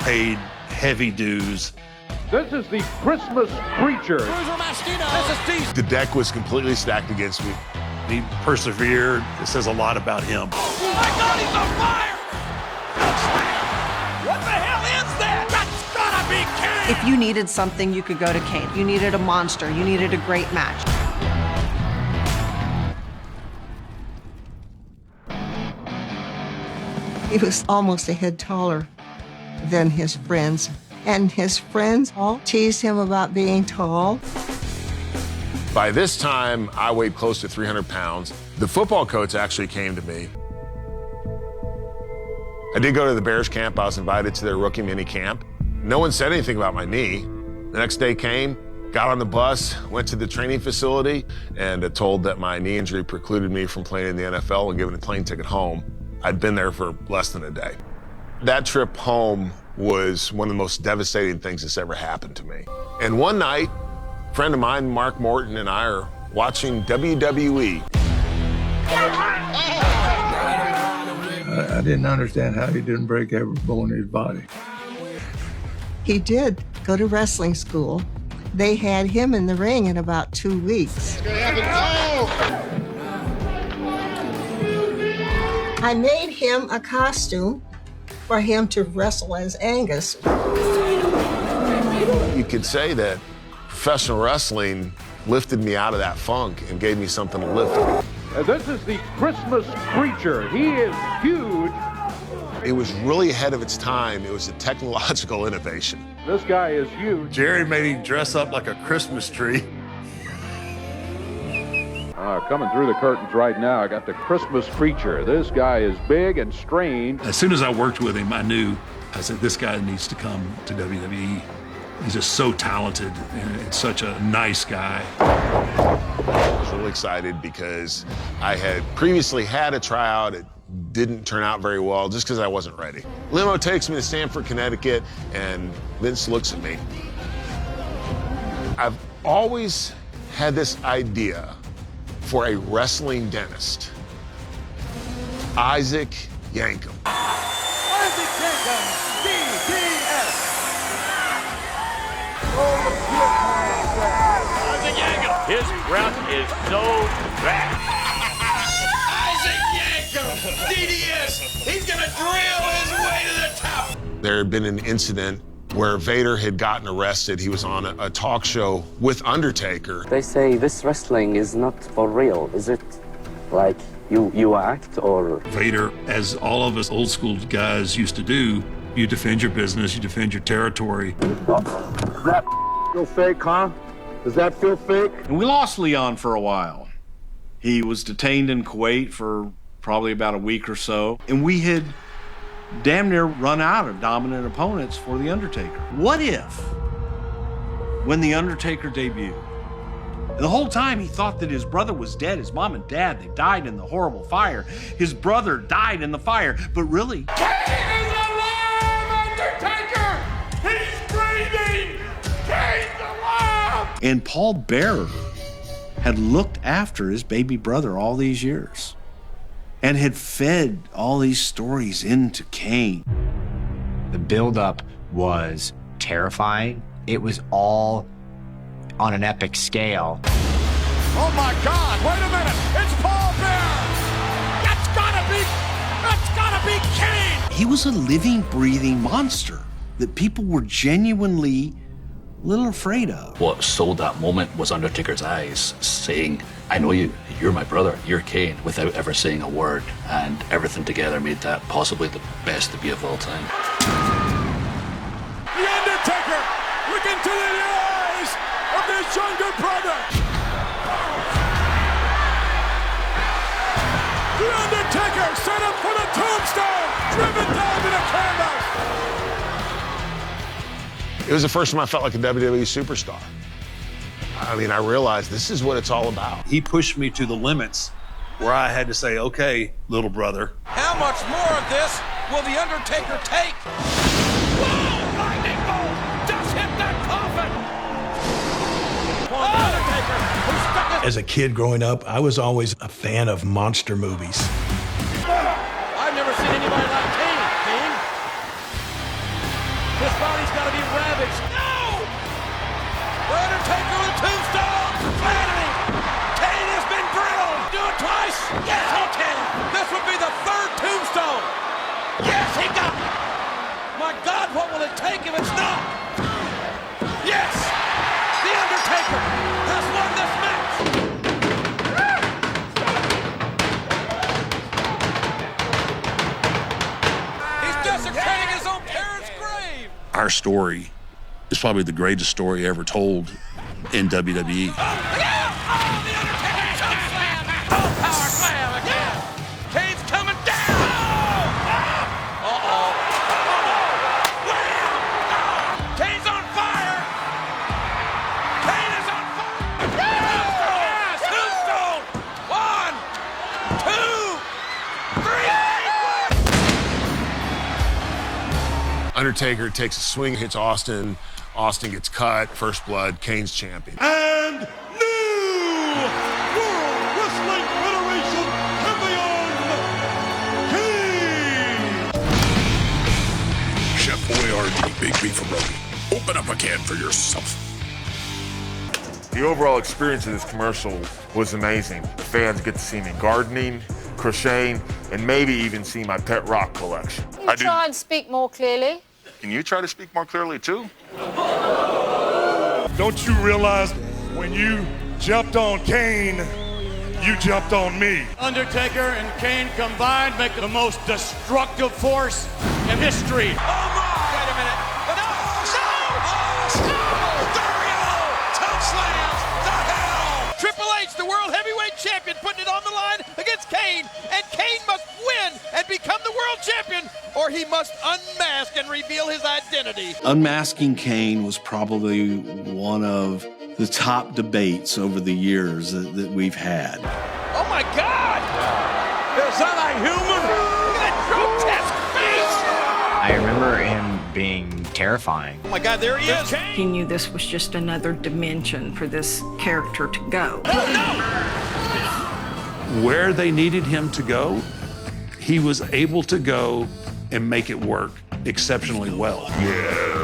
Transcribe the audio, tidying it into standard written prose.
paid heavy dues. This is the Christmas creature. The deck was completely stacked against me. He persevered. It says a lot about him. Oh my God, he's on fire! What the hell is that? That's gotta be Kane! If you needed something, you could go to Kane. You needed a monster. You needed a great match. He was almost a head taller than his friends, and his friends all teased him about being tall. By this time, I weighed close to 300 pounds. The football coach actually came to me. I did go to the Bears camp. I was invited to their rookie mini camp. No one said anything about my knee. The next day came, got on the bus, went to the training facility, and told that my knee injury precluded me from playing in the NFL and given a plane ticket home. I'd been there for less than a day. That trip home was one of the most devastating things that's ever happened to me. And one night, a friend of mine, Mark Morton, and I are watching WWE. I didn't understand how he didn't break every bone in his body. He did go to wrestling school. They had him in the ring in about 2 weeks. I made him a costume for him to wrestle as Angus. You could say that professional wrestling lifted me out of that funk and gave me something to live for. This is the Christmas creature. He is huge. It was really ahead of its time. It was a technological innovation. This guy is huge. Jerry made him dress up like a Christmas tree. Coming through the curtains right now, I got the Christmas creature. This guy is big and strange. As soon as I worked with him, I said, this guy needs to come to WWE. He's just so talented and such a nice guy. I was really excited because I had previously had a tryout. It didn't turn out very well just because I wasn't ready. Limo takes me to Stamford, Connecticut, and Vince looks at me. I've always had this idea for a wrestling dentist. Isaac Yankem. Isaac Yankem, DDS! Isaac Yankem, his breath is so bad. Isaac Yankem, DDS, he's gonna drill his way to the top. There had been an incident where Vader had gotten arrested. He was on a talk show with Undertaker. They say this wrestling is not for real. Is it like you act or? Vader, as all of us old school guys used to do, you defend your business, you defend your territory. Does that feel fake, huh? Does that feel fake? And we lost Leon for a while. He was detained in Kuwait for probably about a week or so, and we had damn near run out of dominant opponents for The Undertaker. What if, when The Undertaker debuted, the whole time he thought that his brother was dead, his mom and dad, they died in the horrible fire. His brother died in the fire, but really... Kane is alive, Undertaker! He's breathing! Kane's alive! And Paul Bearer had looked after his baby brother all these years and had fed all these stories into Kane. The buildup was terrifying. It was all on an epic scale. Oh my God, wait a minute, it's Paul Bearer! That's gotta be Kane! He was a living, breathing monster that people were genuinely a little afraid of. What sold that moment was Undertaker's eyes saying, I know you, you're my brother, you're Kane, without ever saying a word, and everything together made that possibly the best debut of all time. The Undertaker, look into the eyes of his younger brother! The Undertaker set up for the tombstone, driven down to the canvas! It was the first time I felt like a WWE superstar. I mean, I realized this is what it's all about. He pushed me to the limits where I had to say, okay, little brother. How much more of this will The Undertaker take? Whoa! Lightning bolt! Just hit that coffin! The Undertaker, who stuck his... As a kid growing up, I was always a fan of monster movies. I've never seen anybody like Kane. body's got to be ravaged. No! The Undertaker with a tombstone. Vanity. Kane has been drilled. Do it twice. Yes, he can. This would be the third tombstone. Yes, he got it. My God, what will it take if it's not? Yes! The Undertaker has won this match. He's desecrating his own parents' grave. Our story is probably the greatest story ever told in WWE. Oh, the Undertaker choke slam. Oh, power slam again. Kane's coming down. Uh-oh. Kane's on fire. Kane is on fire. Yes, tombstone. 1, 2, 3. Undertaker takes a swing, hits Austin. Austin gets cut. First blood. Kane's champion. And new World Wrestling Federation champion, Kane. Chef Boyardee, Big Beef Road. Open up a can for yourself. The overall experience of this commercial was amazing. The fans get to see me gardening, crocheting, and maybe even see my pet rock collection. Can you try and speak more clearly? Can you try to speak more clearly, too? Don't you realize when you jumped on Kane, you jumped on me? Undertaker and Kane combined make the most destructive force in history. Oh my! Wait a minute. No! Choke slams! The hell! Triple H, the world heavyweight champion, putting it on the line against Kane, and Kane must win and become the world champion, or he must unmask and reveal his identity. Unmasking Kane was probably one of the top debates over the years that we've had. Oh my God! Is that a human? Look at that grotesque face! I remember him being terrifying. Oh my God, there he is! He knew this was just another dimension for this character to go. Where they needed him to go, he was able to go and make it work exceptionally well. Yeah.